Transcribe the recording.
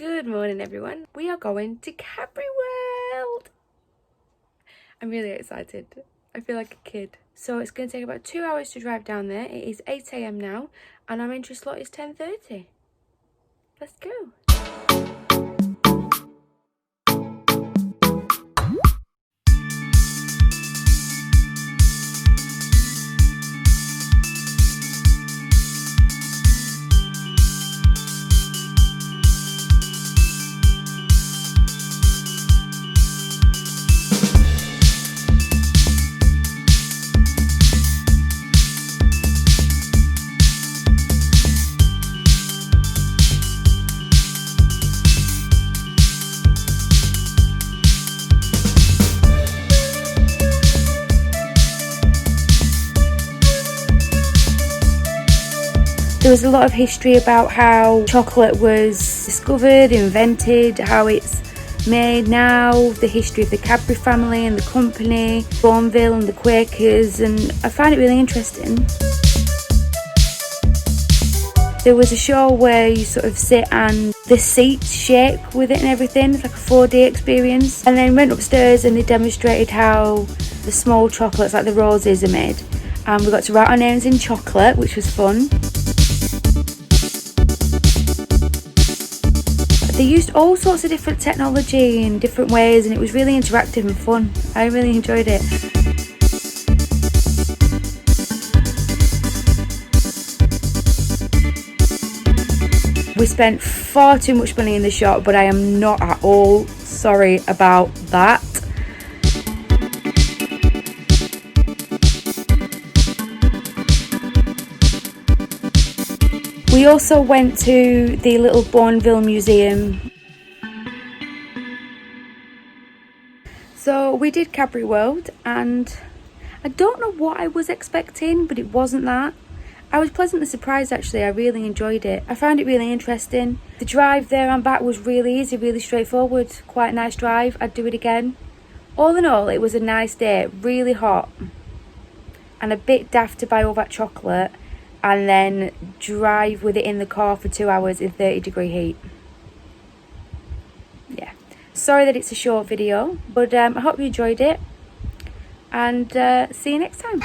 Good morning everyone. We are going to Cadbury World. I'm really excited. I feel like a kid. So it's going to take about 2 hours to drive down there. It is 8 AM now and our entry slot is 10:30. Let's go. There was a lot of history about how chocolate was discovered, invented, how it's made now, the history of the Cadbury family and the company, Bourneville and the Quakers, and I find it really interesting. There was a show where you sort of sit and the seats shake with it and everything. It's like a 4D experience. And then went upstairs and they demonstrated how the small chocolates, like the roses, are made. And we got to write our names in chocolate, which was fun. They used all sorts of different technology in different ways and it was really interactive and fun. I really enjoyed it. We spent far too much money in the shop, but I am not at all sorry about that. We also went to the little Bourneville museum. So we did Cadbury World and I don't know what I was expecting, but it wasn't that. I was pleasantly surprised actually. I really enjoyed it. I found it really interesting. The drive there and back was really easy, really straightforward. Quite a nice drive. I'd do it again. All in all, it was a nice day. Really hot and a bit daft to buy all that chocolate and then drive with it in the car for 2 hours in 30-degree heat. Yeah, sorry that it's a short video, but I hope you enjoyed it and see you next time.